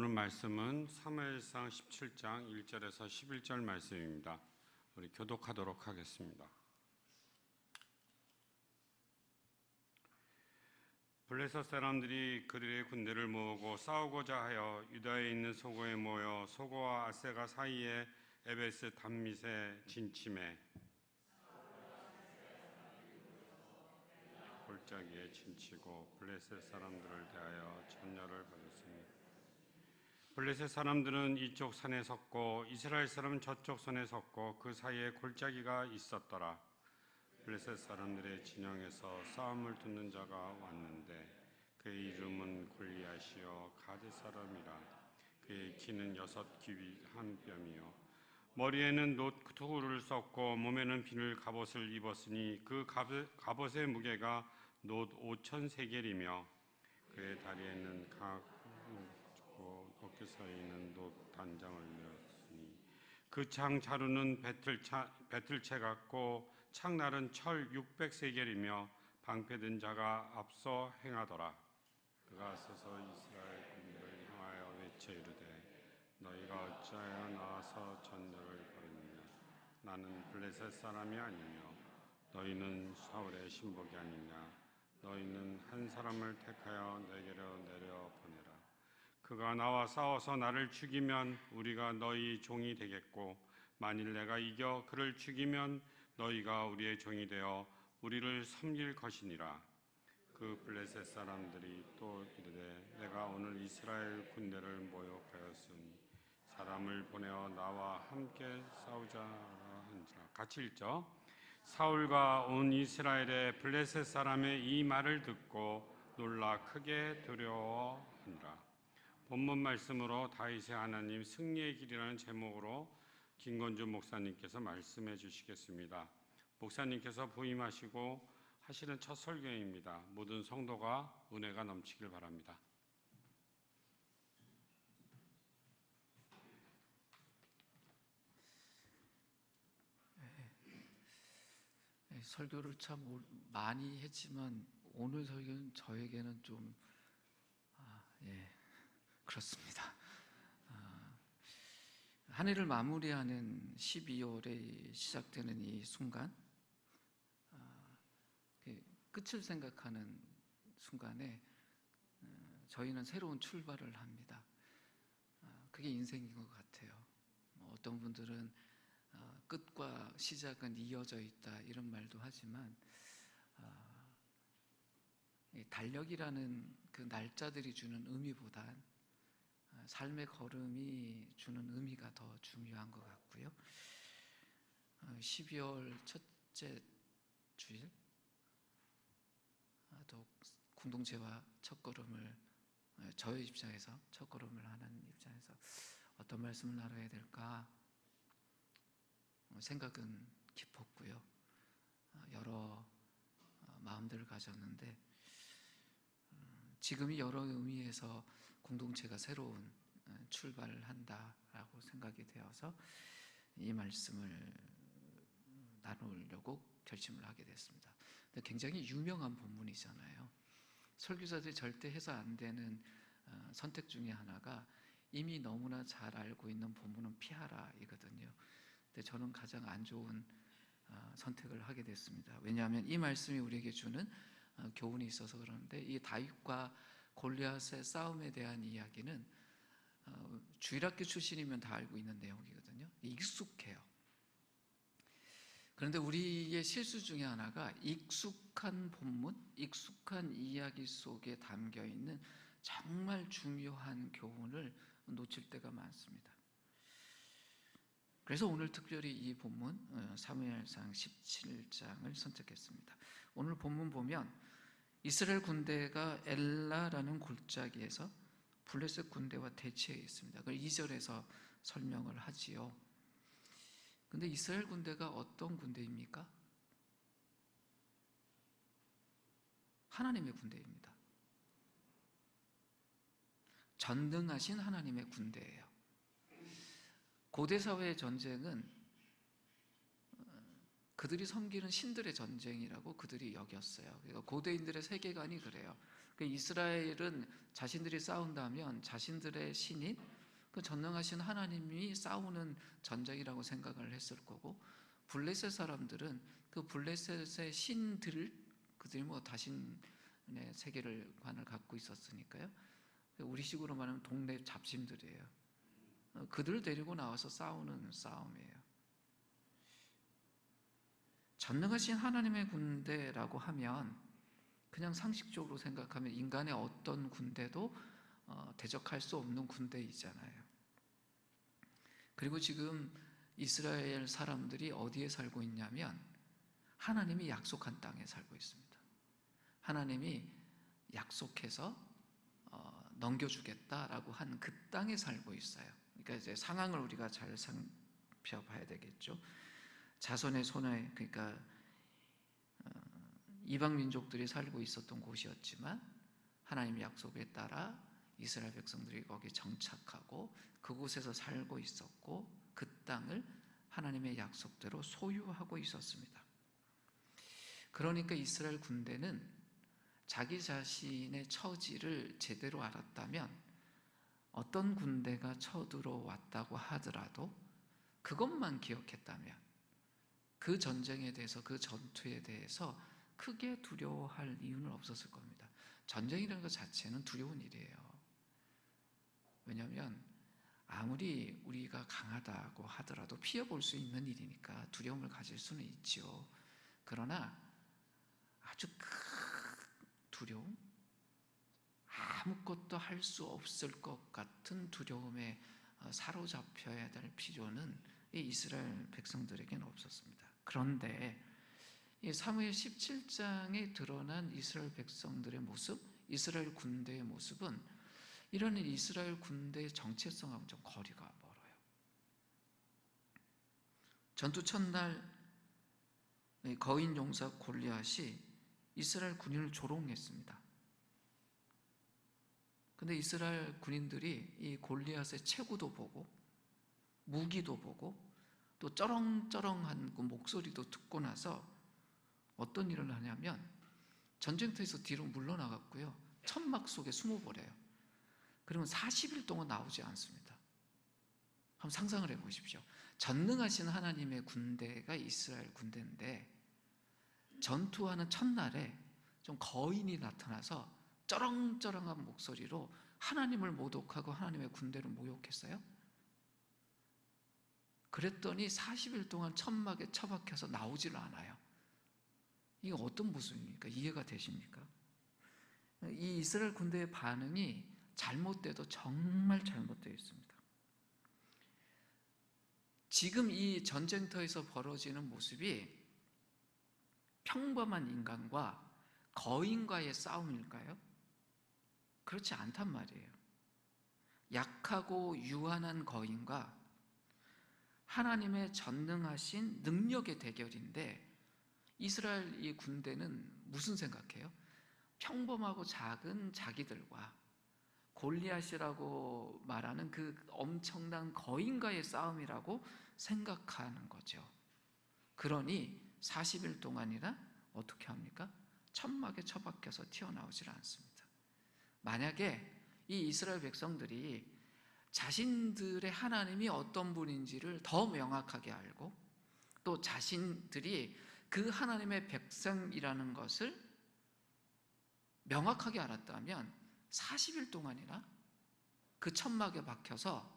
오늘 말씀은 사무엘상 17장 1절에서 11절 말씀입니다. 우리 교독하도록 하겠습니다. 블레셋 사람들이 그들의 군대를 모으고 싸우고자 하여 유다에 있는 소고에 모여 소고와 아세가 사이에 에베스 담밋에 진침해 골짜기에 진치고 블레셋 사람들을 대하여 전열을 벌였습니다. 블레셋 사람들은 이쪽 산에 섰고 이스라엘 사람은 저쪽 산에 섰고 그 사이에 골짜기가 있었더라. 블레셋 사람들의 진영에서 싸움을 듣는 자가 왔는데 그의 이름은 골리앗이요 가드 사람이라. 그의 키는 6규빗 1뼘이요 머리에는 놋토구를 썼고 몸에는 비늘 갑옷을 입었으니 그 갑옷의 무게가 놋 5,000세겔이며 그의 다리에는 어깨 사이에는 놋 단장을 메었으니 그 창 자루는 배틀채 같고 창날은 철 600세겔이며 방패든 자가 앞서 행하더라. 그가 서서 이스라엘 군대를 향하여 외쳐 이르되 너희가 어찌하여 나와서 전열을 벌이느냐. 나는 블레셋 사람이 아니며 너희는 사울의 신복이 아니냐. 너희는 한 사람을 택하여 내게로 내려 보내라. 그가 나와 싸워서 나를 죽이면 우리가 너희 종이 되겠고 만일 내가 이겨 그를 죽이면 너희가 우리의 종이 되어 우리를 섬길 것이니라. 그 블레셋 사람들이 또 이르되 내가 오늘 이스라엘 군대를 모욕하였으니 사람을 보내어 나와 함께 싸우자 한지라. 같이 읽죠. 사울과 온 이스라엘의 블레셋 사람의 이 말을 듣고 놀라 크게 두려워하니라. 본문 말씀으로 다윗의 하나님 승리의 길이라는 제목으로 김건주 목사님께서 말씀해 주시겠습니다. 목사님께서 부임하시고 하시는 첫 설교입니다. 모든 성도가 은혜가 넘치길 바랍니다. 설교를 참 많이 했지만 오늘 설교는 저에게는 좀 그렇습니다. 한 해를 마무리하는 12월에 시작되는 이 순간, 끝을 생각하는 순간에 저희는 새로운 출발을 합니다. 그게 인생인 것 같아요. 어떤 분들은 끝과 시작은 이어져 있다 이런 말도 하지만 달력이라는 그 날짜들이 주는 의미보단 삶의 걸음이 주는 의미가 더 중요한 것 같고요. 12월 첫째 주일 또 공동체와 첫걸음을 저의 입장에서 첫걸음을 하는 입장에서 어떤 말씀을 나눠야 될까 생각은 깊었고요. 여러 마음들을 가졌는데 지금이 여러 의미에서 공동체가 새로운 출발을 한다라고 생각이 되어서 이 말씀을 나누려고 결심을 하게 됐습니다. 근데 굉장히 유명한 본문이잖아요. 설교자들이 절대 해서 안 되는 선택 중에 하나가 이미 너무나 잘 알고 있는 본문은 피하라 이거든요. 근데 저는 가장 안 좋은 선택을 하게 됐습니다. 왜냐하면 이 말씀이 우리에게 주는 교훈이 있어서 그러는데 이 다윗과 골리앗의 싸움에 대한 이야기는 주일학교 출신이면 다 알고 있는 내용이거든요. 익숙해요. 그런데 우리의 실수 중에 하나가 익숙한 본문, 익숙한 이야기 속에 담겨있는 정말 중요한 교훈을 놓칠 때가 많습니다. 그래서 오늘 특별히 이 본문 사무엘상 17장을 선택했습니다. 오늘 본문 보면 이스라엘 군대가 엘라라는 골짜기에서 블레셋 군대와 대치해 있습니다. 그걸 2절에서 설명을 하지요. 근데 이스라엘 군대가 어떤 군대입니까? 하나님의 군대입니다. 전능하신 하나님의 군대예요. 고대 사회의 전쟁은 그 그들이 섬기는 신들의 전쟁이라고 그들이 여겼어요. 그러니까 고대인들의 세계관이 그래요. 이스라엘은 자신들이 싸운다면 자신들의 신인 그 전능하신 하나님이 싸우는 전쟁이라고 생각을 했을 거고, 블레셋 사람들은 그 블레셋의 신들, 그들이 뭐 자신의 세계관을 갖고 있었으니까요. 우리식으로 말하면 동네 잡신들이에요. 그들 데리고 나와서 싸우는 싸움이에요. 전능하신 하나님의 군대라고 하면 그냥 상식적으로 생각하면 인간의 어떤 군대도 대적할 수 없는 군대이잖아요. 그리고 지금 이스라엘 사람들이 어디에 살고 있냐면 하나님이 약속한 땅에 살고 있습니다. 하나님이 약속해서 넘겨주겠다라고 한 그 땅에 살고 있어요. 그러니까 이제 상황을 우리가 잘 살펴봐야 되겠죠. 자손의 손에, 그러니까 이방 민족들이 살고 있었던 곳이었지만 하나님의 약속에 따라 이스라엘 백성들이 거기 정착하고 그곳에서 살고 있었고, 그 땅을 하나님의 약속대로 소유하고 있었습니다. 그러니까 이스라엘 군대는 자기 자신의 처지를 제대로 알았다면 어떤 군대가 쳐들어왔다고 하더라도 그것만 기억했다면 그 전쟁에 대해서, 그 전투에 대해서 크게 두려워할 이유는 없었을 겁니다. 전쟁이라는 것 자체는 두려운 일이에요. 왜냐하면 아무리 우리가 강하다고 하더라도 피해볼 수 있는 일이니까 두려움을 가질 수는 있지요. 그러나 아주 큰 두려움, 아무것도 할 수 없을 것 같은 두려움에 사로잡혀야 될 필요는 이 이스라엘 백성들에게는 없었습니다. 그런데 이 사무엘 17장에 드러난 이스라엘 백성들의 모습, 이스라엘 군대의 모습은 이런 이스라엘 군대의 정체성하고 좀 거리가 멀어요. 전투 첫날 거인 용사 골리앗이 이스라엘 군인을 조롱했습니다. 근데 이스라엘 군인들이 이 골리앗의 체구도 보고 무기도 보고 또 쩌렁쩌렁한 그 목소리도 듣고 나서 어떤 일을 하냐면 전쟁터에서 뒤로 물러나갔고요, 천막 속에 숨어버려요. 그러면 40일 동안 나오지 않습니다. 한번 상상을 해보십시오. 전능하신 하나님의 군대가 이스라엘 군대인데 전투하는 첫날에 좀 거인이 나타나서 쩌렁쩌렁한 목소리로 하나님을 모독하고 하나님의 군대를 모욕했어요. 그랬더니 40일 동안 천막에 처박혀서 나오지를 않아요. 이게 어떤 모습입니까? 이해가 되십니까? 이 이스라엘 군대의 반응이 잘못돼도 정말 잘못되어 있습니다. 지금 이 전쟁터에서 벌어지는 모습이 평범한 인간과 거인과의 싸움일까요? 그렇지 않단 말이에요. 약하고 유한한 거인과 하나님의 전능하신 능력의 대결인데, 이스라엘 이 군대는 무슨 생각해요? 평범하고 작은 자기들과 골리앗이라고 말하는 그 엄청난 거인과의 싸움이라고 생각하는 거죠. 그러니 40일 동안이나 어떻게 합니까? 천막에 처박혀서 튀어나오질 않습니다. 만약에 이 이스라엘 백성들이 자신들의 하나님이 어떤 분인지를 더 명확하게 알고 또 자신들이 그 하나님의 백성이라는 것을 명확하게 알았다면 40일 동안이나 그 천막에 박혀서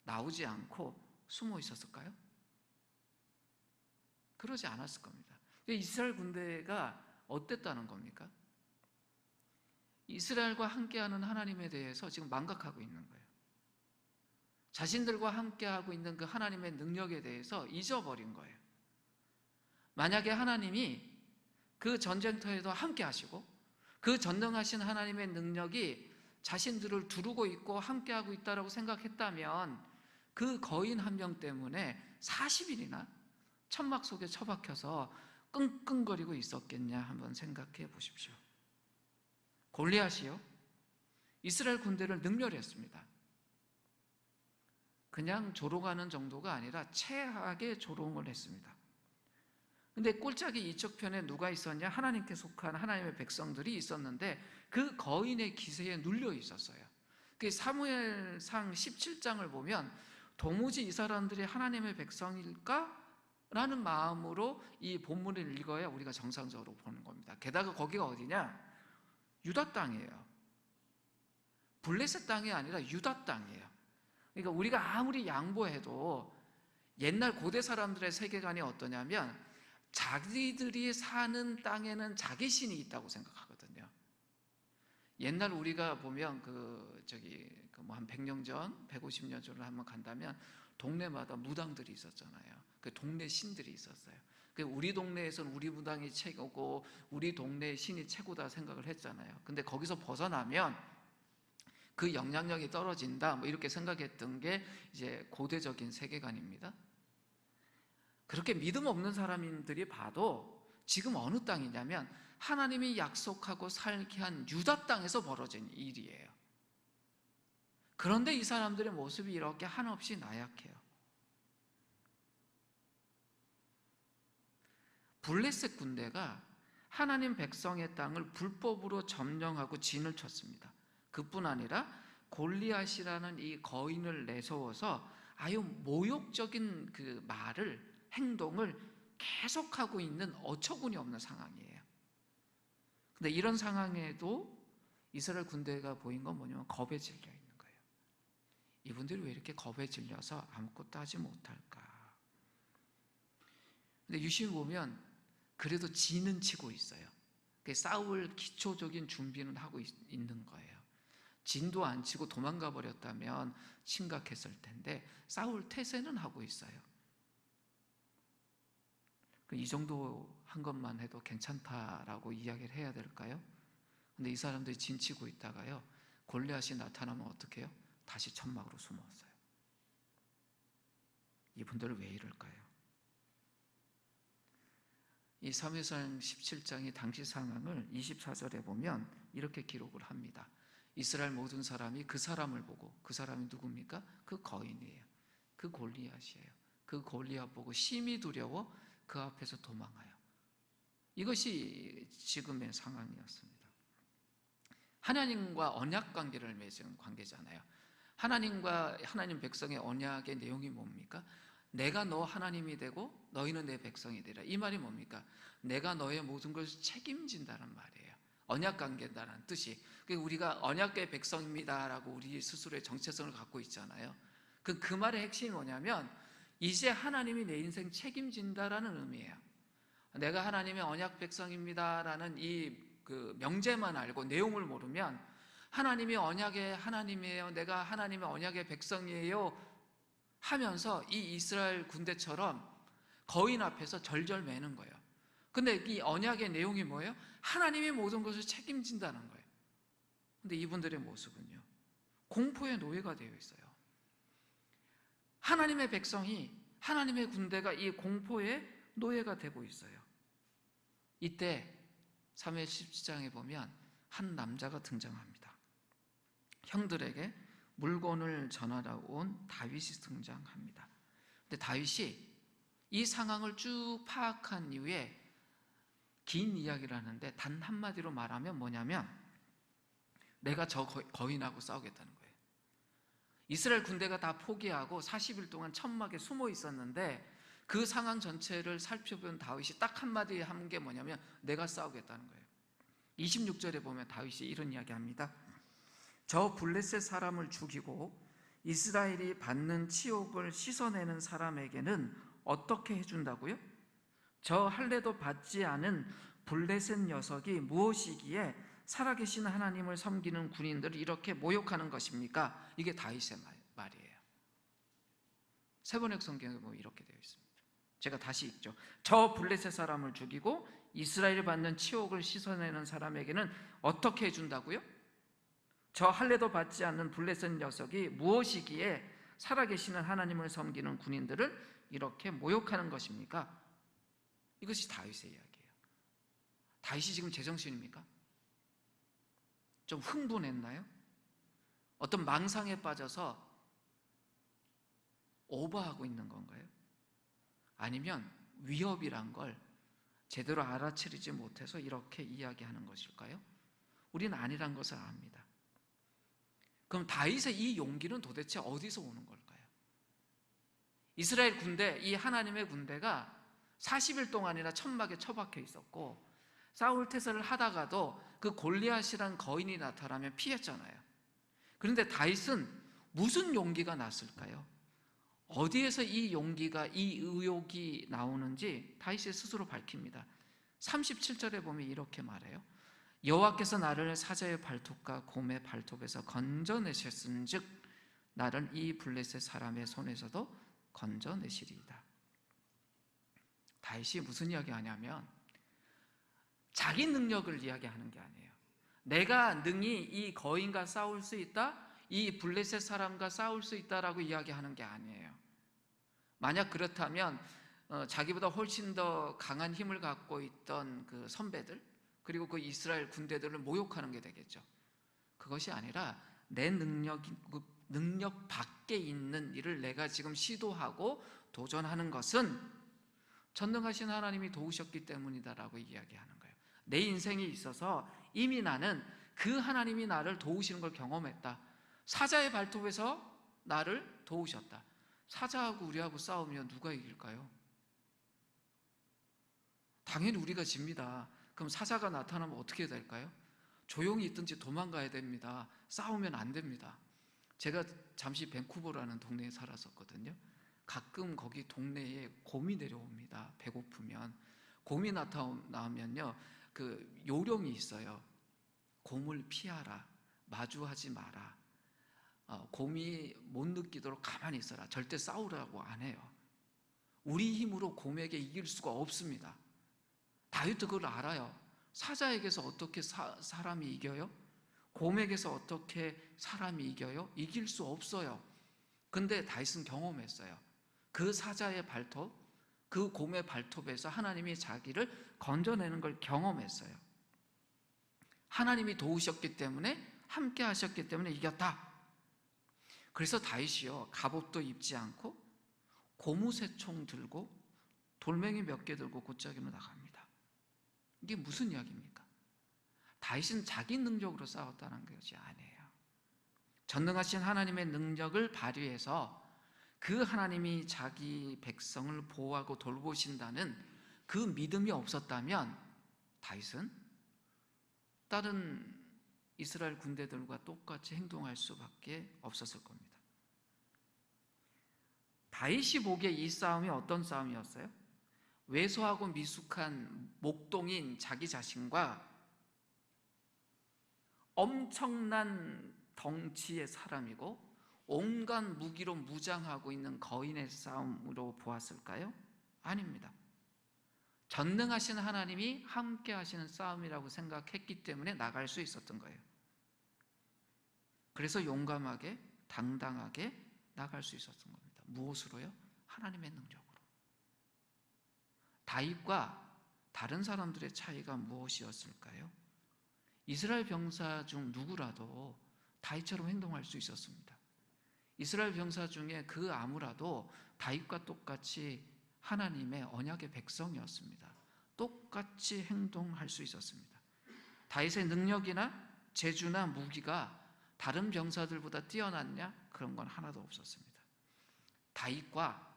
나오지 않고 숨어 있었을까요? 그러지 않았을 겁니다. 이스라엘 군대가 어땠다는 겁니까? 이스라엘과 함께하는 하나님에 대해서 지금 망각하고 있는 거예요. 자신들과 함께하고 있는 그 하나님의 능력에 대해서 잊어버린 거예요. 만약에 하나님이 그 전쟁터에도 함께 하시고 그 전능하신 하나님의 능력이 자신들을 두르고 있고 함께하고 있다고 생각했다면 그 거인 한 명 때문에 40일이나 천막 속에 처박혀서 끙끙거리고 있었겠냐 한번 생각해 보십시오. 골리앗이요, 이스라엘 군대를 능멸했습니다. 그냥 조롱하는 정도가 아니라 체하게 조롱을 했습니다. 근데 꼴짝이 이쪽 편에 누가 있었냐? 하나님께 속한 하나님의 백성들이 있었는데 그 거인의 기세에 눌려 있었어요. 그 사무엘상 17장을 보면 도무지 이 사람들이 하나님의 백성일까? 라는 마음으로 이 본문을 읽어야 우리가 정상적으로 보는 겁니다. 게다가 거기가 어디냐? 유다 땅이에요. 블레셋 땅이 아니라 유다 땅이에요. 그러니까 우리가 아무리 양보해도 옛날 고대 사람들의 세계관이 어떠냐면 자기들이 사는 땅에는 자기 신이 있다고 생각하거든요. 옛날 우리가 보면 한 100년 전, 150년 전으로 한번 간다면 동네마다 무당들이 있었잖아요. 그 동네 신들이 있었어요. 우리 동네에서는 우리 무당이 최고고 우리 동네의 신이 최고다 생각을 했잖아요. 근데 거기서 벗어나면 그 영향력이 떨어진다, 이렇게 생각했던 게 이제 고대적인 세계관입니다. 그렇게 믿음 없는 사람들이 봐도 지금 어느 땅이냐면 하나님이 약속하고 살게 한 유다 땅에서 벌어진 일이에요. 그런데 이 사람들의 모습이 이렇게 한없이 나약해요. 블레셋 군대가 하나님 백성의 땅을 불법으로 점령하고 진을 쳤습니다. 그뿐 아니라 골리앗이라는 이 거인을 내세워서 아주 모욕적인 그 말을, 행동을 계속하고 있는 어처구니 없는 상황이에요. 근데 이런 상황에도 이스라엘 군대가 보인 건 뭐냐면 겁에 질려 있는 거예요. 이분들이 왜 이렇게 겁에 질려서 아무것도 하지 못할까? 근데 유심히 보면 그래도 진은 치고 있어요. 싸울 기초적인 준비는 하고 있는 거예요. 진도 안 치고 도망가 버렸다면 심각했을 텐데 싸울 태세는 하고 있어요. 이 정도 한 것만 해도 괜찮다라고 이야기를 해야 될까요? 근데 이 사람들이 진치고 있다가요, 골리앗이 나타나면 어떻게 해요? 다시 천막으로 숨었어요. 이분들은 왜 이럴까요? 이 사무엘상 17장의 당시 상황을 24절에 보면 이렇게 기록을 합니다. 이스라엘 모든 사람이 그 사람을 보고, 그 사람이 누굽니까? 그 거인이에요. 그 골리앗이에요. 그 골리앗 보고 심히 두려워 그 앞에서 도망하여. 이것이 지금의 상황이었습니다. 하나님과 언약 관계를 맺은 관계잖아요. 하나님과 하나님 백성의 언약의 내용이 뭡니까? 내가 너 하나님이 되고 너희는 내 백성이 되라. 이 말이 뭡니까? 내가 너의 모든 것을 책임진다는 말이에요. 언약 관계다라는 뜻이. 우리가 언약의 백성입니다라고 우리 스스로의 정체성을 갖고 있잖아요. 그 말의 핵심이 뭐냐면 이제 하나님이 내 인생 책임진다라는 의미예요. 내가 하나님의 언약 백성입니다라는 그 명제만 알고 내용을 모르면 하나님이 언약의 하나님이에요, 내가 하나님의 언약의 백성이에요 하면서 이 이스라엘 군대처럼 거인 앞에서 절절 매는 거예요. 근데 이 언약의 내용이 뭐예요? 하나님이 모든 것을 책임진다는 거예요. 근데 이분들의 모습은요, 공포의 노예가 되어 있어요. 하나님의 백성이, 하나님의 군대가 이 공포의 노예가 되고 있어요. 이때 사무엘 17장에 보면 한 남자가 등장합니다. 형들에게 물건을 전하러 온 다윗이 등장합니다. 근데 다윗이 이 상황을 쭉 파악한 이후에 긴 이야기를 하는데 단 한마디로 말하면 뭐냐면 내가 저 거인하고 싸우겠다는 거예요. 이스라엘 군대가 다 포기하고 40일 동안 천막에 숨어 있었는데 그 상황 전체를 살펴본 다윗이 딱 한마디 한 게 뭐냐면 내가 싸우겠다는 거예요. 26절에 보면 다윗이 이런 이야기합니다. 저 블레셋 사람을 죽이고 이스라엘이 받는 치욕을 씻어내는 사람에게는 어떻게 해준다고요? 저 할례도 받지 않은 블레셋 녀석이 무엇이기에 살아계신 하나님을 섬기는 군인들을 이렇게 모욕하는 것입니까? 이게 다윗의 말이에요. 세번역 성경에 보면 이렇게 되어 있습니다. 제가 다시 읽죠. 저 블레셋 사람을 죽이고 이스라엘이 받는 치욕을 씻어내는 사람에게는 어떻게 해준다고요? 저 할례도 받지 않는 블레셋 녀석이 무엇이기에 살아계시는 하나님을 섬기는 군인들을 이렇게 모욕하는 것입니까? 이것이 다윗의 이야기예요. 다윗이 지금 제정신입니까? 좀 흥분했나요? 어떤 망상에 빠져서 오버하고 있는 건가요? 아니면 위협이란 걸 제대로 알아차리지 못해서 이렇게 이야기하는 것일까요? 우리는 아니란 것을 압니다. 그럼 다윗의 이 용기는 도대체 어디서 오는 걸까요? 이스라엘 군대, 이 하나님의 군대가 40일 동안이나 천막에 처박혀 있었고 싸울 태세를 하다가도 그 골리앗이란 거인이 나타나면 피했잖아요. 그런데 다윗은 무슨 용기가 났을까요? 어디에서 이 용기가, 이 의욕이 나오는지 다윗이 스스로 밝힙니다. 37절에 보면 이렇게 말해요. 여호와께서 나를 사자의 발톱과 곰의 발톱에서 건져내셨은즉 나를 이 블레셋 사람의 손에서도 건져내시리이다. 다윗이 무슨 이야기하냐면 자기 능력을 이야기하는 게 아니에요. 내가 능히 이 거인과 싸울 수 있다, 이 블레셋 사람과 싸울 수 있다라고 이야기하는 게 아니에요. 만약 그렇다면 자기보다 훨씬 더 강한 힘을 갖고 있던 그 선배들, 그리고 그 이스라엘 군대들을 모욕하는 게 되겠죠. 그것이 아니라 내 능력 밖에 있는 일을 내가 지금 시도하고 도전하는 것은 전능하신 하나님이 도우셨기 때문이다라고 이야기하는 거예요. 내 인생에 있어서 이미 나는 그 하나님이 나를 도우시는 걸 경험했다. 사자의 발톱에서 나를 도우셨다. 사자하고 우리하고 싸우면 누가 이길까요? 당연히 우리가 집니다. 그럼 사자가 나타나면 어떻게 될까요? 조용히 있든지 도망가야 됩니다. 싸우면 안 됩니다. 제가 잠시 밴쿠버라는 동네에 살았었거든요. 가끔 거기 동네에 곰이 내려옵니다. 배고프면. 곰이 나타나면요, 그 요령이 있어요. 곰을 피하라. 마주하지 마라. 곰이 못 느끼도록 가만히 있어라. 절대 싸우라고 안 해요. 우리 힘으로 곰에게 이길 수가 없습니다. 다윗도 그걸 알아요. 사자에게서 어떻게 사람이 이겨요? 곰에게서 어떻게 사람이 이겨요? 이길 수 없어요. 근데 다윗은 경험했어요. 그 사자의 발톱, 그 곰의 발톱에서 하나님이 자기를 건져내는 걸 경험했어요. 하나님이 도우셨기 때문에, 함께 하셨기 때문에 이겼다. 그래서 다윗이요, 갑옷도 입지 않고 고무새총 들고 돌멩이 몇 개 들고 곧자기로 나갑니다. 이게 무슨 이야기입니까? 다윗은 자기 능력으로 싸웠다는 것이 아니에요. 전능하신 하나님의 능력을 발휘해서 그 하나님이 자기 백성을 보호하고 돌보신다는 그 믿음이 없었다면 다윗은 다른 이스라엘 군대들과 똑같이 행동할 수밖에 없었을 겁니다. 다윗이 보기에 이 싸움이 어떤 싸움이었어요? 왜소하고 미숙한 목동인 자기 자신과 엄청난 덩치의 사람이고 온갖 무기로 무장하고 있는 거인의 싸움으로 보았을까요? 아닙니다. 전능하신 하나님이 함께 하시는 싸움이라고 생각했기 때문에 나갈 수 있었던 거예요. 그래서 용감하게 당당하게 나갈 수 있었던 겁니다. 무엇으로요? 하나님의 능력으로. 다윗과 다른 사람들의 차이가 무엇이었을까요? 이스라엘 병사 중 누구라도 다윗처럼 행동할 수 있었습니다. 이스라엘 병사 중에 그 아무라도 다윗과 똑같이 하나님의 언약의 백성이었습니다. 똑같이 행동할 수 있었습니다. 다윗의 능력이나 재주나 무기가 다른 병사들보다 뛰어났냐? 그런 건 하나도 없었습니다. 다윗과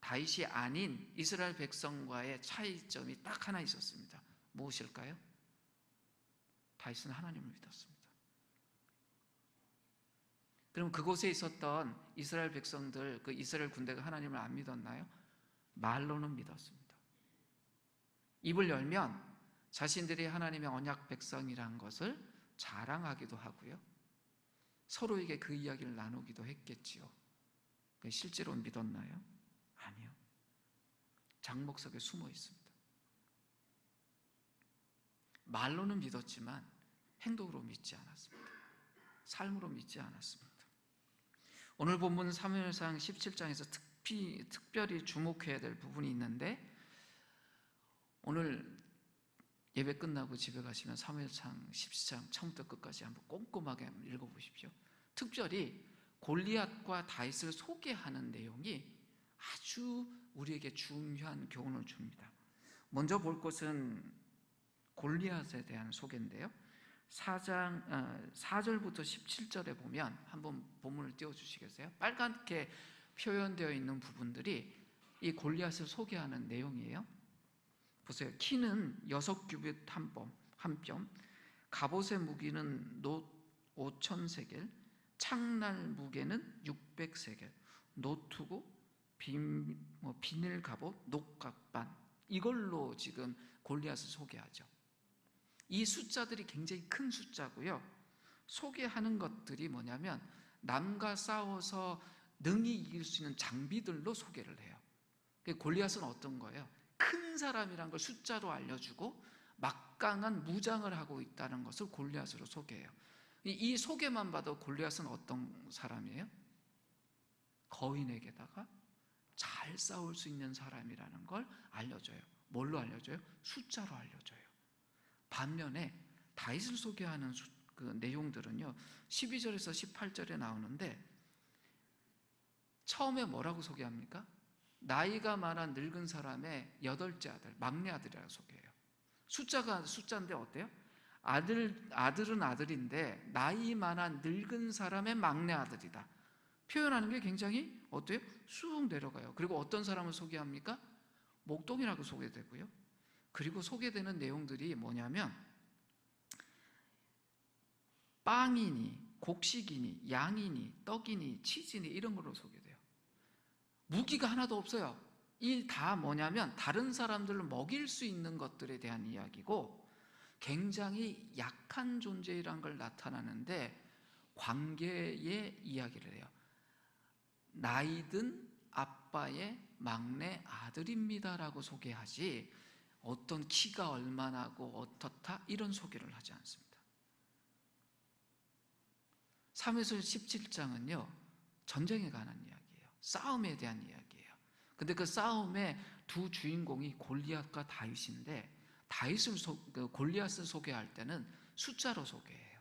다윗이 아닌 이스라엘 백성과의 차이점이 딱 하나 있었습니다. 무엇일까요? 다윗은 하나님을 믿었습니다. 그럼 그곳에 있었던 이스라엘 백성들, 그 이스라엘 군대가 하나님을 안 믿었나요? 말로는 믿었습니다. 입을 열면 자신들이 하나님의 언약 백성이란 것을 자랑하기도 하고요. 서로에게 그 이야기를 나누기도 했겠지요. 실제로 믿었나요? 아니요. 장목석에 숨어 있습니다. 말로는 믿었지만 행동으로 믿지 않았습니다. 삶으로 믿지 않았습니다. 오늘 본문 사무엘상 17장에서 특별히 주목해야 될 부분이 있는데, 오늘 예배 끝나고 집에 가시면 사무엘상 17장 처음부터 끝까지 한번 꼼꼼하게 읽어보십시오. 특별히 골리앗과 다윗을 소개하는 내용이 아주 우리에게 중요한 교훈을 줍니다. 먼저 볼 것은 골리앗에 대한 소개인데요. 4절부터 17절에 보면 한번 본문을 띄워주시겠어요? 빨갛게 표현되어 있는 부분들이 이 골리앗을 소개하는 내용이에요. 보세요. 키는 6규빗 한 뼘, 갑옷의 무기는 놋 5,000세겔, 창날 무게는 600세겔, 노트고 비닐 갑옷, 녹각반, 이걸로 지금 골리앗을 소개하죠. 이 숫자들이 굉장히 큰 숫자고요. 소개하는 것들이 뭐냐면 남과 싸워서 능히 이길 수 있는 장비들로 소개를 해요. 골리앗은 어떤 거예요? 큰 사람이란 걸 숫자로 알려주고 막강한 무장을 하고 있다는 것을 골리앗으로 소개해요. 이 소개만 봐도 골리앗은 어떤 사람이에요? 거인에게다가 잘 싸울 수 있는 사람이라는 걸 알려줘요. 뭘로 알려줘요? 숫자로 알려줘요. 반면에 다윗을 소개하는 그 내용들은요, 12절에서 18절에 나오는데 처음에 뭐라고 소개합니까? 나이가 많은 늙은 사람의 8째 아들, 막내 아들이라고 소개해요. 숫자가 숫자인데 어때요? 아들은 아들인데 나이 많은 늙은 사람의 막내 아들이다. 표현하는 게 굉장히 어때요? 쑥 내려가요. 그리고 어떤 사람을 소개합니까? 목동이라고 소개되고요. 그리고 소개되는 내용들이 뭐냐면 빵이니 곡식이니 양이니 떡이니 치즈니 이런 걸로 소개돼요. 무기가 하나도 없어요. 이 다 뭐냐면 다른 사람들을 먹일 수 있는 것들에 대한 이야기고 굉장히 약한 존재라는 걸 나타나는데 관계의 이야기를 해요. 나이든 아빠의 막내 아들입니다라고 소개하지 어떤 키가 얼마나고 어떻다 이런 소개를 하지 않습니다. 사무엘서 17장은요 전쟁에 관한 이야기예요. 싸움에 대한 이야기예요. 근데 그 싸움의 두 주인공이 골리앗과 다윗인데 골리앗을 소개할 때는 숫자로 소개해요.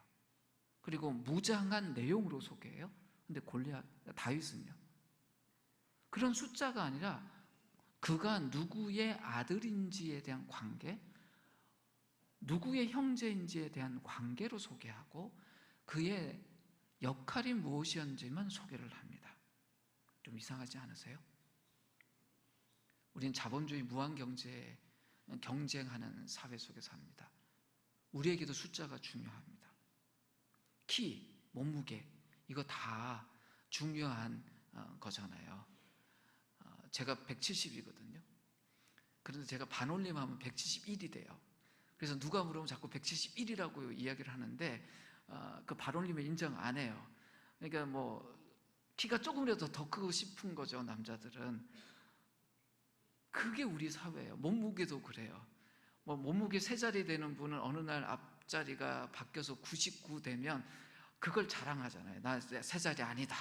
그리고 무장한 내용으로 소개해요. 근데 다윗은요 그런 숫자가 아니라 그가 누구의 아들인지에 대한 관계, 누구의 형제인지에 대한 관계로 소개하고 그의 역할이 무엇이었는지만 소개를 합니다. 좀 이상하지 않으세요? 우리는 자본주의 무한경제에 경쟁하는 사회 속에 삽니다. 우리에게도 숫자가 중요합니다. 키, 몸무게 이거 다 중요한 거잖아요. 제가 170이거든요. 그런데 제가 반올림하면 171이 돼요. 그래서 누가 물으면 자꾸 171이라고 이야기를 하는데 그 반올림을 인정 안 해요. 그러니까 뭐 키가 조금이라도 더 크고 싶은 거죠, 남자들은. 그게 우리 사회예요. 몸무게도 그래요. 뭐 몸무게 3자리 되는 분은 어느 날 앞자리가 바뀌어서 99 되면 그걸 자랑하잖아요. 나 3자리 아니다.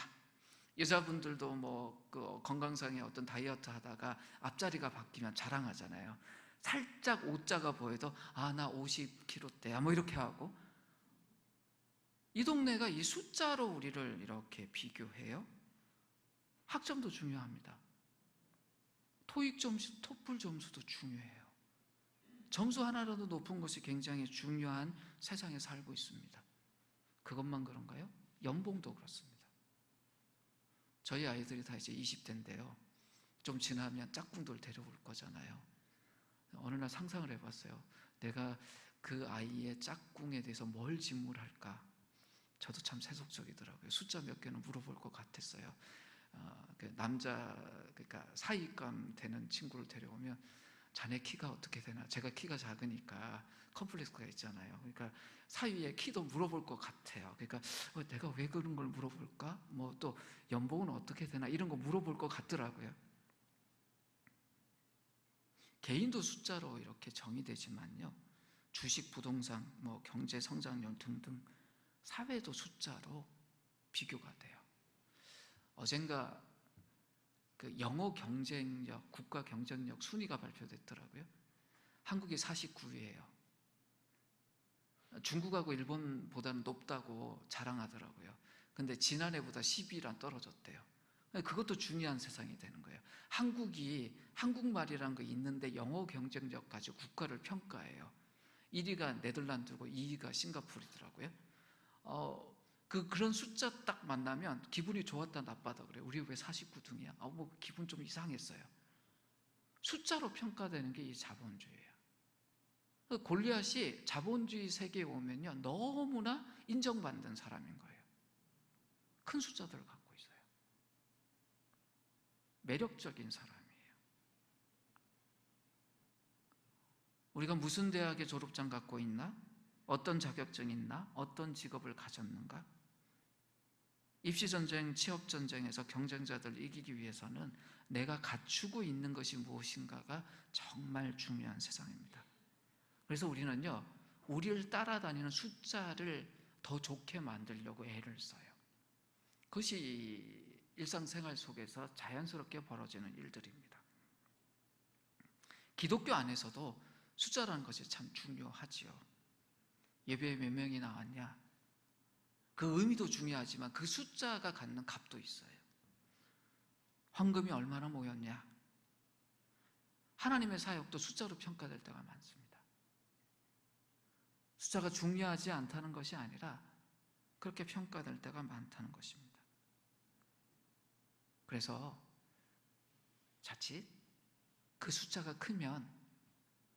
여자분들도 그 건강상의 어떤 다이어트 하다가 앞자리가 바뀌면 자랑하잖아요. 살짝 오자가 보여도 나 50kg대야 뭐 이렇게 하고. 이 동네가 이 숫자로 우리를 이렇게 비교해요. 학점도 중요합니다. 토익 점수, 토플 점수도 중요해요. 점수 하나라도 높은 것이 굉장히 중요한 세상에 살고 있습니다. 그것만 그런가요? 연봉도 그렇습니다. 저희 아이들이 다 이제 20대인데요. 좀 지나면 짝꿍들 데려올 거잖아요. 어느 날 상상을 해봤어요. 내가 그 아이의 짝꿍에 대해서 뭘 질문할까? 저도 참 세속적이더라고요. 숫자 몇 개는 물어볼 것 같았어요. 그러니까 사위감 되는 친구를 데려오면 자네 키가 어떻게 되나? 제가 키가 작으니까 컴플렉스가 있잖아요. 그러니까 사위의 키도 물어볼 것 같아요. 그러니까 내가 왜 그런 걸 물어볼까? 뭐 또 연봉은 어떻게 되나? 이런 거 물어볼 것 같더라고요. 개인도 숫자로 이렇게 정의되지만요. 주식, 부동산, 뭐 경제 성장률 등등 사회도 숫자로 비교가 돼요. 어젠가 그 영어 경쟁력, 국가 경쟁력 순위가 발표됐더라고요. 한국이 49위예요. 중국하고 일본보다는 높다고 자랑하더라고요. 근데 지난해보다 10위란 떨어졌대요. 그것도 중요한 세상이 되는 거예요. 한국이 한국말이라는 거 있는데 영어 경쟁력 가지고 국가를 평가해요. 1위가 네덜란드고 2위가 싱가포르더라고요. 그런 숫자 딱 만나면 기분이 좋았다 나빴다 그래요. 우리 왜 49등이야? 뭐 기분 좀 이상했어요. 숫자로 평가되는 게 이 자본주의예요. 골리앗이 자본주의 세계에 오면요, 너무나 인정받는 사람인 거예요. 큰 숫자들을 갖고 있어요. 매력적인 사람이에요. 우리가 무슨 대학의 졸업장 갖고 있나? 어떤 자격증이 있나? 어떤 직업을 가졌는가? 입시전쟁, 취업전쟁에서 경쟁자들을 이기기 위해서는 내가 갖추고 있는 것이 무엇인가가 정말 중요한 세상입니다. 그래서 우리는요, 우리를 따라다니는 숫자를 더 좋게 만들려고 애를 써요. 그것이 일상생활 속에서 자연스럽게 벌어지는 일들입니다. 기독교 안에서도 숫자라는 것이 참 중요하지요. 예배에 몇 명이 나왔냐? 그 의미도 중요하지만 그 숫자가 갖는 값도 있어요. 헌금이 얼마나 모였냐? 하나님의 사역도 숫자로 평가될 때가 많습니다. 숫자가 중요하지 않다는 것이 아니라 그렇게 평가될 때가 많다는 것입니다. 그래서 자칫 그 숫자가 크면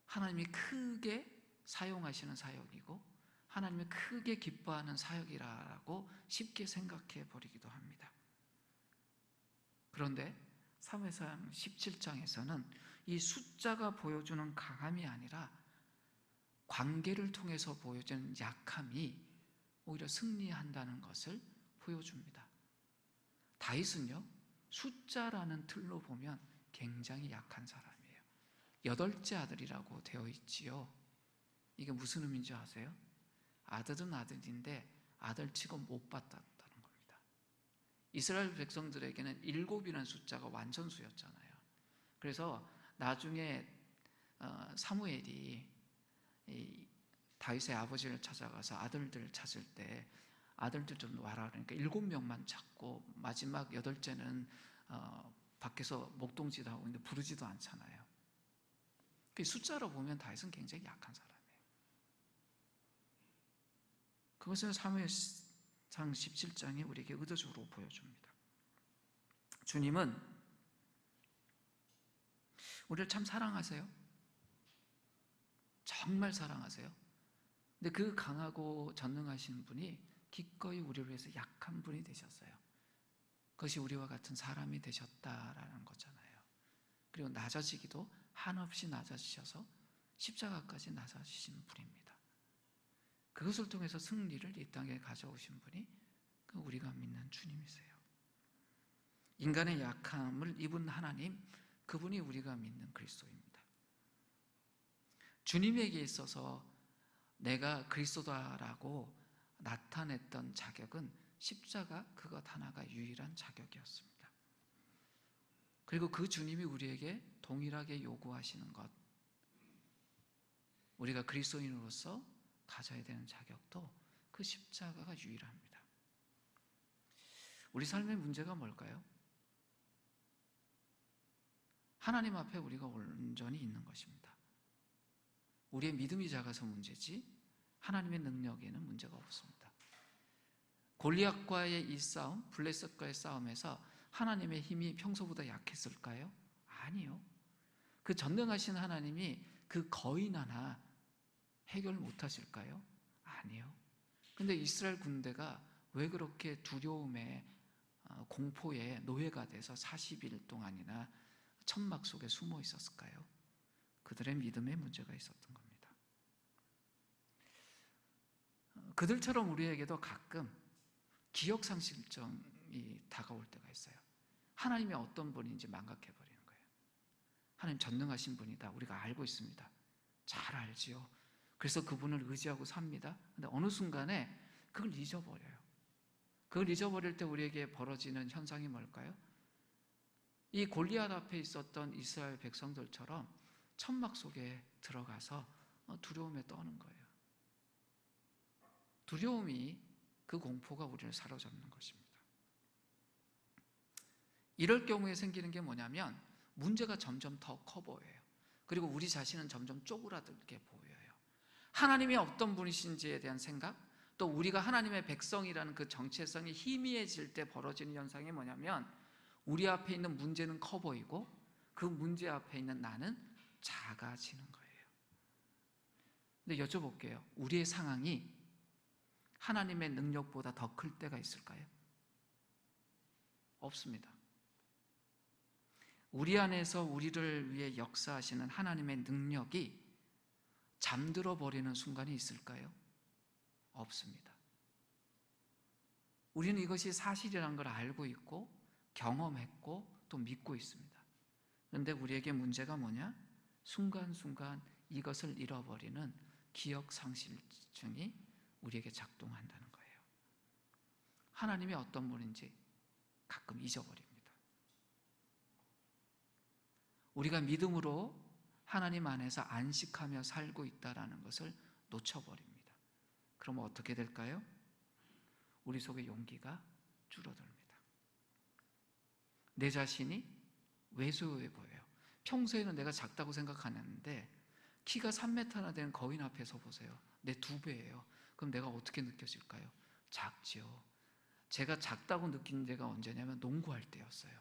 하나님이 크게 사용하시는 사역이고 하나님이 크게 기뻐하는 사역이라고 쉽게 생각해 버리기도 합니다. 그런데 사무엘상 17장에서는 이 숫자가 보여주는 강함이 아니라 관계를 통해서 보여주는 약함이 오히려 승리한다는 것을 보여줍니다. 다윗은요, 숫자라는 틀로 보면 굉장히 약한 사람이에요. 8째 아들이라고 되어 있지요. 이게 무슨 의미인지 아세요? 아들은 아들인데 아들치고 못 받았다는 겁니다. 이스라엘 백성들에게는 7이라는 숫자가 완전수였잖아요. 그래서 나중에 사무엘이 다윗의 아버지를 찾아가서 아들들을 찾을 때 아들들 좀 와라 그러니까 7명만 찾고 마지막 8째는 밖에서 목동지도 하고 있는데 부르지도 않잖아요. 그 숫자로 보면 다윗은 굉장히 약한 사람이에요. 그것을 사무엘상 17장이 우리에게 의도적으로 보여줍니다. 주님은 우리를 참 사랑하세요. 정말 사랑하세요. 근데 그 강하고 전능하신 분이 기꺼이 우리를 위해서 약한 분이 되셨어요. 그것이 우리와 같은 사람이 되셨다라는 거잖아요. 그리고 낮아지기도 한없이 낮아지셔서 십자가까지 낮아지신 분입니다. 그것을 통해서 승리를 이 땅에 가져오신 분이 우리가 믿는 주님이세요. 인간의 약함을 입은 하나님, 그분이 우리가 믿는 그리스도입니다. 주님에게 있어서 내가 그리스도다라고 나타냈던 자격은 십자가 그것 하나가 유일한 자격이었습니다. 그리고 그 주님이 우리에게 동일하게 요구하시는 것, 우리가 그리스도인으로서 가져야 되는 자격도 그 십자가가 유일합니다. 우리 삶의 문제가 뭘까요? 하나님 앞에 우리가 온전히 있는 것입니다. 우리의 믿음이 작아서 문제지 하나님의 능력에는 문제가 없습니다. 골리앗과의 이 싸움, 블레셋과의 싸움에서 하나님의 힘이 평소보다 약했을까요? 아니요. 그 전능하신 하나님이 그 거인 하나 해결 못하실까요? 아니요. 근데 이스라엘 군대가 왜 그렇게 두려움에 공포에 노예가 돼서 40일 동안이나 천막 속에 숨어 있었을까요? 그들의 믿음에 문제가 있었던 겁니다. 그들처럼 우리에게도 가끔 기억상실증이 다가올 때가 있어요. 하나님이 어떤 분인지 망각해버리는 거예요. 하나님 전능하신 분이다. 우리가 알고 있습니다. 잘 알지요. 그래서 그분을 의지하고 삽니다. 근데 어느 순간에 그걸 잊어버려요. 그걸 잊어버릴 때 우리에게 벌어지는 현상이 뭘까요? 이 골리앗 앞에 있었던 이스라엘 백성들처럼 천막 속에 들어가서 두려움에 떠는 거예요. 두려움이 그 공포가 우리를 사로잡는 것입니다. 이럴 경우에 생기는 게 뭐냐면 문제가 점점 더 커 보여요. 그리고 우리 자신은 점점 쪼그라들게 보여요. 하나님이 어떤 분이신지에 대한 생각, 또 우리가 하나님의 백성이라는 그 정체성이 희미해질 때 벌어지는 현상이 뭐냐면 우리 앞에 있는 문제는 커 보이고 그 문제 앞에 있는 나는 작아지는 거예요. 근데 여쭤볼게요. 우리의 상황이 하나님의 능력보다 더 클 때가 있을까요? 없습니다. 우리 안에서 우리를 위해 역사하시는 하나님의 능력이 잠들어 버리는 순간이 있을까요? 없습니다. 우리는 이것이 사실이라는 걸 알고 있고 경험했고 또 믿고 있습니다. 그런데 우리에게 문제가 뭐냐? 순간순간 이것을 잃어버리는 기억상실증이 우리에게 작동한다는 거예요. 하나님이 어떤 분인지 가끔 잊어버립니다. 우리가 믿음으로 하나님 안에서 안식하며 살고 있다는 것을 놓쳐버립니다. 그러면 어떻게 될까요? 우리 속에 용기가 줄어듭니다. 내 자신이 왜소해 보여요. 평소에는 내가 작다고 생각하는데 키가 3m나 되는 거인 앞에 서 보세요. 내 2배예요. 그럼 내가 어떻게 느껴질까요? 작지요. 제가 작다고 느낀 때가 언제냐면 농구할 때였어요.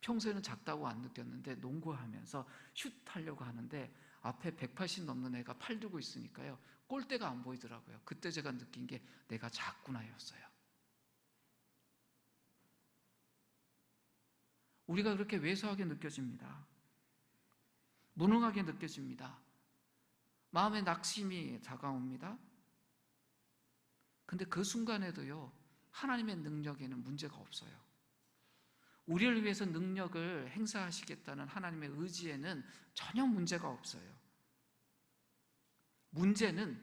평소에는 작다고 안 느꼈는데 농구하면서 슛 하려고 하는데 앞에 180 넘는 애가 팔 들고 있으니까요. 골대가 안 보이더라고요. 그때 제가 느낀 게 내가 작구나였어요. 우리가 그렇게 왜소하게 느껴집니다. 무능하게 느껴집니다. 마음에 낙심이 다가옵니다. 근데 그 순간에도요, 하나님의 능력에는 문제가 없어요. 우리를 위해서 능력을 행사하시겠다는 하나님의 의지에는 전혀 문제가 없어요. 문제는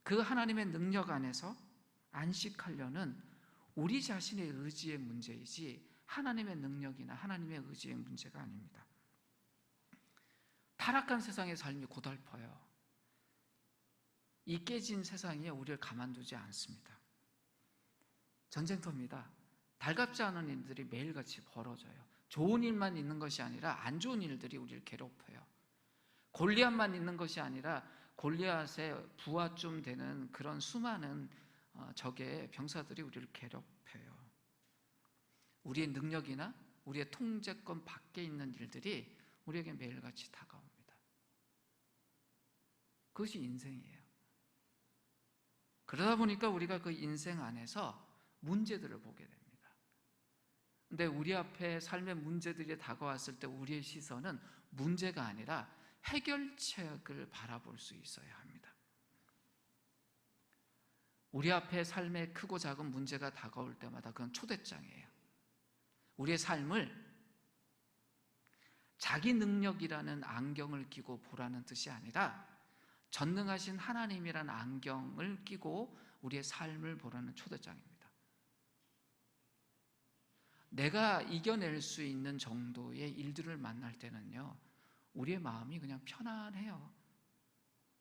그 하나님의 능력 안에서 안식하려는 우리 자신의 의지의 문제이지 하나님의 능력이나 하나님의 의지의 문제가 아닙니다. 타락한 세상의 삶이 고달퍼요. 이 깨진 세상에 우리를 가만두지 않습니다. 전쟁터입니다. 달갑지 않은 일들이 매일같이 벌어져요. 좋은 일만 있는 것이 아니라 안 좋은 일들이 우리를 괴롭혀요. 골리앗만 있는 것이 아니라 골리앗의 부하쯤 되는 그런 수많은 적의 병사들이 우리를 괴롭혀요. 우리의 능력이나 우리의 통제권 밖에 있는 일들이 우리에게 매일같이 다가옵니다. 그것이 인생이에요. 그러다 보니까 우리가 그 인생 안에서 문제들을 보게 됩니다. 근데 우리 앞에 삶의 문제들이 다가왔을 때 우리의 시선은 문제가 아니라 해결책을 바라볼 수 있어야 합니다. 우리 앞에 삶의 크고 작은 문제가 다가올 때마다 그건 초대장이에요. 우리의 삶을 자기 능력이라는 안경을 끼고 보라는 뜻이 아니라 전능하신 하나님이라는 안경을 끼고 우리의 삶을 보라는 초대장입니다. 내가 이겨낼 수 있는 정도의 일들을 만날 때는요, 우리의 마음이 그냥 편안해요.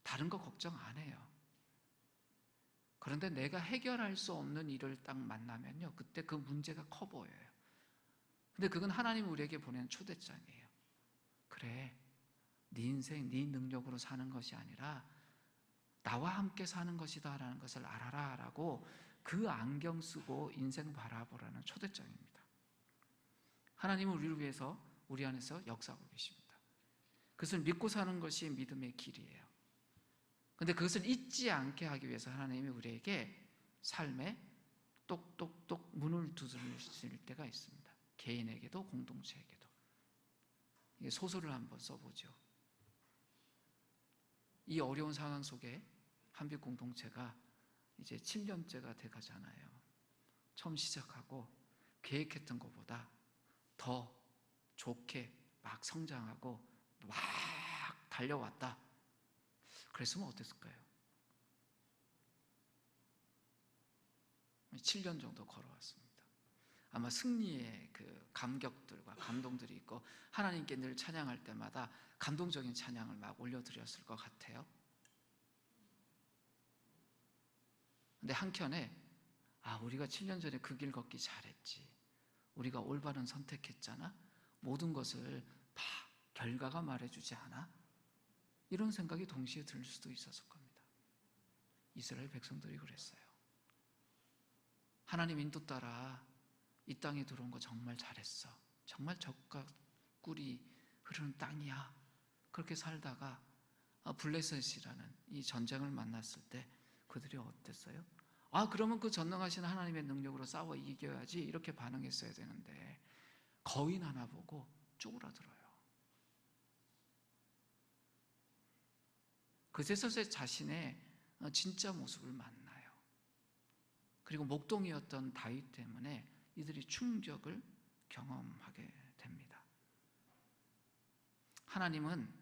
다른 거 걱정 안 해요. 그런데 내가 해결할 수 없는 일을 딱 만나면요, 그때 그 문제가 커 보여요. 근데 그건 하나님이 우리에게 보내는 초대장이에요. 그래, 네 인생 네 능력으로 사는 것이 아니라 나와 함께 사는 것이다 라는 것을 알아라 라고 그 안경 쓰고 인생 바라보라는 초대장입니다. 하나님은 우리를 위해서 우리 안에서 역사하고 계십니다. 그것을 믿고 사는 것이 믿음의 길이에요. 그런데 그것을 잊지 않게 하기 위해서 하나님이 우리에게 삶에 똑똑똑 문을 두드리실 때가 있습니다. 개인에게도 공동체에게도. 소설을 한번 써보죠. 이 어려운 상황 속에 한빛 공동체가 이제 7년째가 돼가잖아요. 처음 시작하고 계획했던 것보다 더 좋게 막 성장하고 막 달려왔다. 그랬으면 어땠을까요? 7년 정도 걸어왔습니다. 아마 승리의 그 감격들과 감동들이 있고 하나님께 늘 찬양할 때마다 감동적인 찬양을 막 올려드렸을 것 같아요. 근데 한켠에 우리가 7년 전에 그 길 걷기 잘했지. 우리가 올바른 선택했잖아. 모든 것을 다 결과가 말해주지 않아? 이런 생각이 동시에 들 수도 있었을 겁니다. 이스라엘 백성들이 그랬어요. 하나님 인도 따라 이 땅에 들어온 거 정말 잘했어. 정말 젖과 꿀이 흐르는 땅이야. 그렇게 살다가 블레셋이라는 이 전쟁을 만났을 때 그들이 어땠어요? 그러면 그 전능하신 하나님의 능력으로 싸워 이겨야지, 이렇게 반응했어야 되는데 거인 하나 보고 쪼그라들어요. 그제서 제 자신의 진짜 모습을 만나요. 그리고 목동이었던 다윗 때문에 이들이 충격을 경험하게 됩니다. 하나님은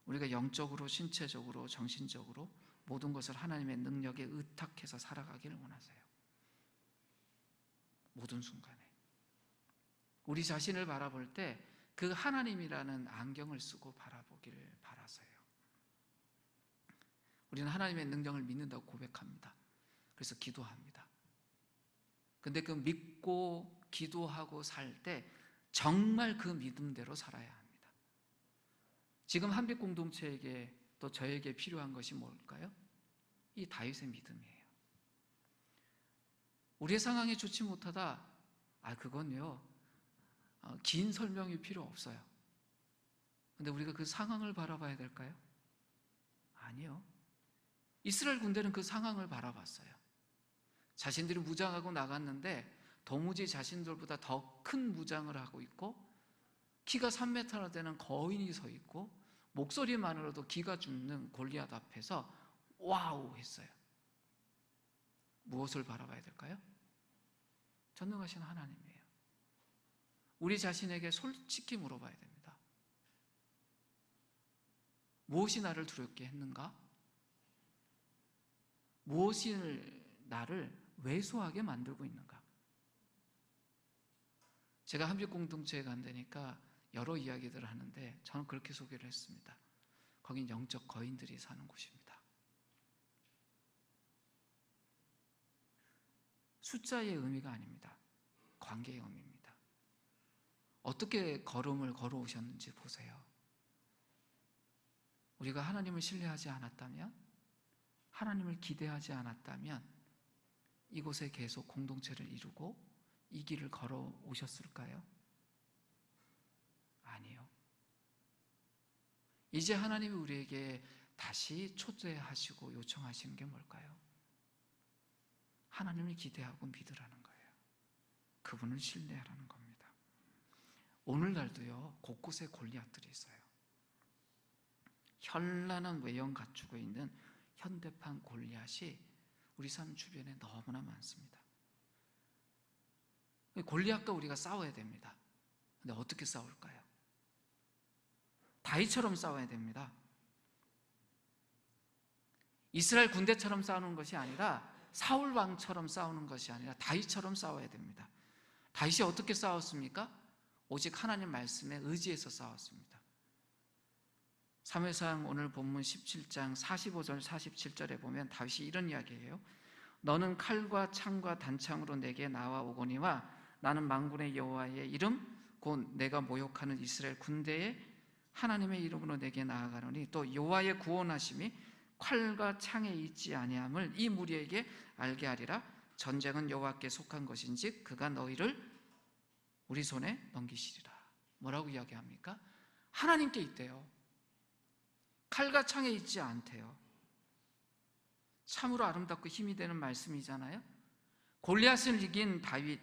우리가 영적으로, 신체적으로, 정신적으로 모든 것을 하나님의 능력에 의탁해서 살아가기를 원하세요. 모든 순간에 우리 자신을 바라볼 때 그 하나님이라는 안경을 쓰고 바라보기를 바라세요. 우리는 하나님의 능력을 믿는다고 고백합니다. 그래서 기도합니다. 근데 그 믿고 기도하고 살 때 정말 그 믿음대로 살아야 합니다. 지금 한빛 공동체에게 또 저에게 필요한 것이 뭘까요? 이 다윗의 믿음이에요. 우리의 상황이 좋지 못하다, 그건요 긴 설명이 필요 없어요. 근데 우리가 그 상황을 바라봐야 될까요? 아니요. 이스라엘 군대는 그 상황을 바라봤어요. 자신들이 무장하고 나갔는데 도무지 자신들보다 더 큰 무장을 하고 있고 키가 3m나 되는 거인이 서 있고 목소리만으로도 기가 죽는 골리앗 앞에서 와우 했어요. 무엇을 바라봐야 될까요? 전능하신 하나님이에요. 우리 자신에게 솔직히 물어봐야 됩니다. 무엇이 나를 두렵게 했는가? 무엇이 나를 왜소하게 만들고 있는가? 제가 한빛 공동체에 간다니까 여러 이야기들을 하는데 저는 그렇게 소개를 했습니다. 거긴 영적 거인들이 사는 곳입니다. 숫자의 의미가 아닙니다. 관계의 의미입니다. 어떻게 걸음을 걸어오셨는지 보세요. 우리가 하나님을 신뢰하지 않았다면, 하나님을 기대하지 않았다면 이곳에 계속 공동체를 이루고 이 길을 걸어오셨을까요? 아니요. 이제 하나님이 우리에게 다시 초대하시고 요청하시는 게 뭘까요? 하나님을 기대하고 믿으라는 거예요. 그분을 신뢰하라는 겁니다. 오늘날도요 곳곳에 골리앗들이 있어요. 현란한 외형 갖추고 있는 현대판 골리앗이 우리 삶 주변에 너무나 많습니다. 골리앗과 우리가 싸워야 됩니다. 근데 어떻게 싸울까요? 다윗처럼 싸워야 됩니다. 이스라엘 군대처럼 싸우는 것이 아니라, 사울 왕처럼 싸우는 것이 아니라 다윗처럼 싸워야 됩니다. 다윗이 어떻게 싸웠습니까? 오직 하나님 말씀에 의지해서 싸웠습니다. 사무엘상 오늘 본문 17장 45절 47절에 보면 다윗이 이런 이야기예요. 너는 칼과 창과 단창으로 내게 나와오거니와 나는 만군의 여호와의 이름 곧 내가 모욕하는 이스라엘 군대의 하나님의 이름으로 내게 나아가노니 또 여호와의 구원하심이 칼과 창에 있지 아니함을 이 무리에게 알게 하리라. 전쟁은 여호와께 속한 것인지 그가 너희를 우리 손에 넘기시리라. 뭐라고 이야기합니까? 하나님께 있대요. 칼과 창에 있지 않대요. 참으로 아름답고 힘이 되는 말씀이잖아요. 골리앗을 이긴 다윗,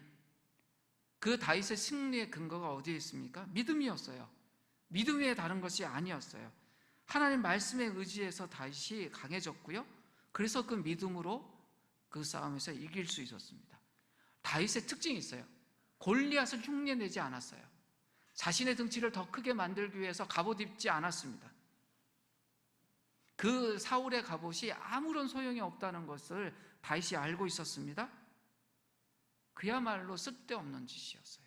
그 다윗의 승리의 근거가 어디에 있습니까? 믿음이었어요. 믿음 외에 다른 것이 아니었어요. 하나님 말씀에 의지해서 다윗이 강해졌고요. 그래서 그 믿음으로 그 싸움에서 이길 수 있었습니다. 다윗의 특징이 있어요. 골리앗을 흉내내지 않았어요. 자신의 등치를 더 크게 만들기 위해서 갑옷 입지 않았습니다. 그 사울의 갑옷이 아무런 소용이 없다는 것을 다윗이 알고 있었습니다. 그야말로 쓸데없는 짓이었어요.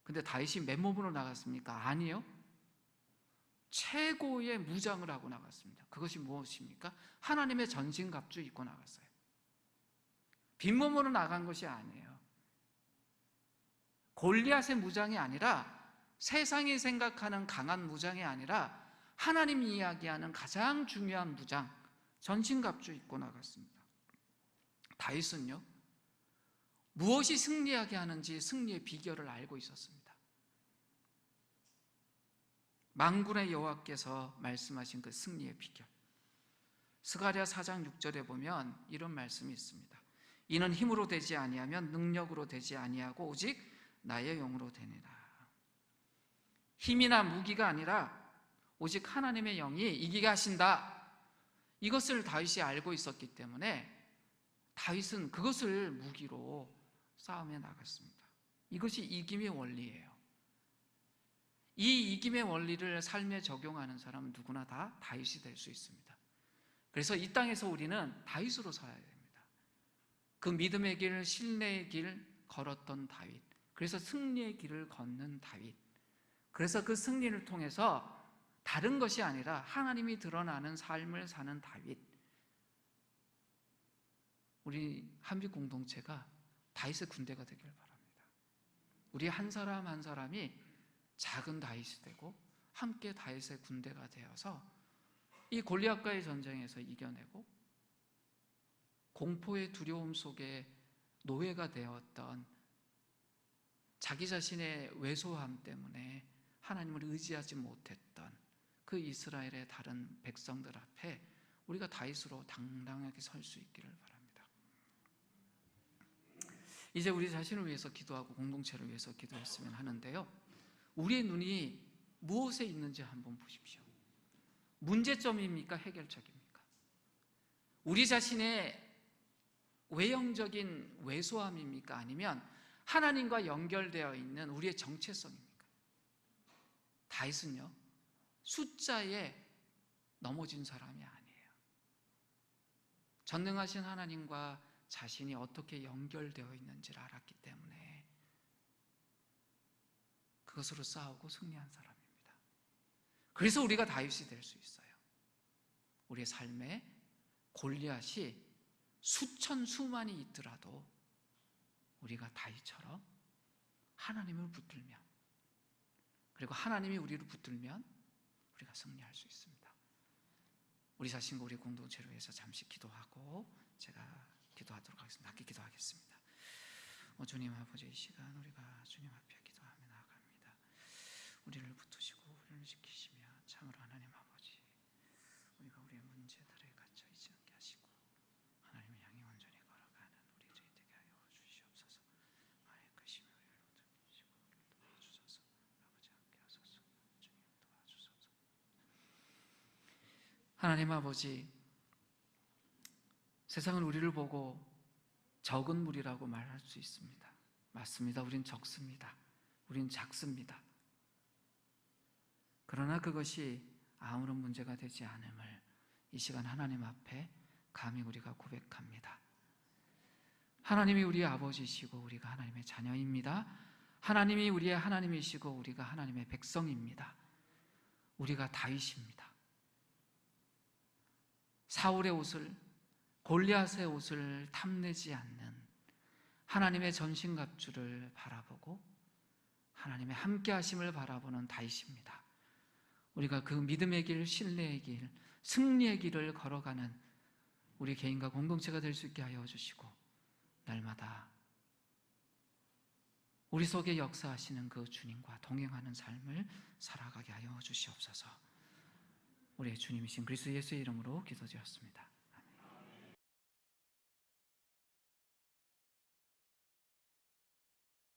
근데 다윗이 맨몸으로 나갔습니까? 아니요. 최고의 무장을 하고 나갔습니다. 그것이 무엇입니까? 하나님의 전신갑주 입고 나갔어요. 빈몸으로 나간 것이 아니에요. 골리앗의 무장이 아니라 세상이 생각하는 강한 무장이 아니라 하나님이 이야기하는 가장 중요한 무장, 전신갑주 입고 나갔습니다. 다윗은요, 무엇이 승리하게 하는지 승리의 비결을 알고 있었습니다. 만군의 여호와께서 말씀하신 그 승리의 비결, 스가랴 4장 6절에 보면 이런 말씀이 있습니다. 이는 힘으로 되지 아니하면 능력으로 되지 아니하고 오직 나의 영으로 되니라. 힘이나 무기가 아니라 오직 하나님의 영이 이기게 하신다. 이것을 다윗이 알고 있었기 때문에 다윗은 그것을 무기로 싸움에 나갔습니다. 이것이 이김의 원리예요. 이 이김의 원리를 삶에 적용하는 사람은 누구나 다 다윗이 될 수 있습니다. 그래서 이 땅에서 우리는 다윗으로 살아야 됩니다. 그 믿음의 길, 신뢰의 길 걸었던 다윗, 그래서 승리의 길을 걷는 다윗, 그래서 그 승리를 통해서 다른 것이 아니라 하나님이 드러나는 삶을 사는 다윗. 우리 한빛 공동체가 다윗의 군대가 되길 바랍니다. 우리 한 사람 한 사람이 작은 다윗이 되고 함께 다윗의 군대가 되어서 이 골리앗과의 전쟁에서 이겨내고 공포의 두려움 속에 노예가 되었던 자기 자신의 왜소함 때문에 하나님을 의지하지 못했던 그 이스라엘의 다른 백성들 앞에 우리가 다윗으로 당당하게 설 수 있기를 바랍니다. 이제 우리 자신을 위해서 기도하고 공동체를 위해서 기도했으면 하는데요, 우리의 눈이 무엇에 있는지 한번 보십시오. 문제점입니까? 해결책입니까? 우리 자신의 외형적인 왜소함입니까? 아니면 하나님과 연결되어 있는 우리의 정체성입니까? 다윗은요, 숫자에 넘어진 사람이 아니에요. 전능하신 하나님과 자신이 어떻게 연결되어 있는지를 알았기 때문에 그것으로 싸우고 승리한 사람입니다. 그래서 우리가 다윗이 될 수 있어요. 우리의 삶에 골리앗이 수천 수만이 있더라도 우리가 다윗처럼 하나님을 붙들면, 그리고 하나님이 우리를 붙들면 우리가 승리할 수 있습니다. 우리 자신과 우리 공동체를 위해서 잠시 기도하고 제가 기도하도록 하겠습니다. 함께 기도하겠습니다. 주님 아버지, 이 시간 우리가 주님 앞에 기도하며 나아갑니다. 우리를 붙드시고 우리를 지키시며 참으로 하나님 아버지, 우리가 우리의 문제들에 갇혀 있지 않게 하시고 하나님을 향해 온전히 걸어가는 우리 되게 하여 주시옵소서. 나의 것이며 우리를 붙드시고 우리를 도와주소서. 아버지 함께 하소서. 주님 도와주소서. 하나님 아버지, 세상은 우리를 보고 적은 무리라고 말할 수 있습니다. 맞습니다. 우린 적습니다. 우린 작습니다. 그러나 그것이 아무런 문제가 되지 않음을 이 시간 하나님 앞에 감히 우리가 고백합니다. 하나님이 우리의 아버지시고 우리가 하나님의 자녀입니다. 하나님이 우리의 하나님이시고 우리가 하나님의 백성입니다. 우리가 다윗입니다. 사울의 옷을, 골리앗의 옷을 탐내지 않는 하나님의 전신갑주를 바라보고 하나님의 함께하심을 바라보는 다윗입니다. 우리가 그 믿음의 길, 신뢰의 길, 승리의 길을 걸어가는 우리 개인과 공동체가 될 수 있게 하여 주시고, 날마다 우리 속에 역사하시는 그 주님과 동행하는 삶을 살아가게 하여 주시옵소서. 우리의 주님이신 그리스도 예수의 이름으로 기도드렸습니다.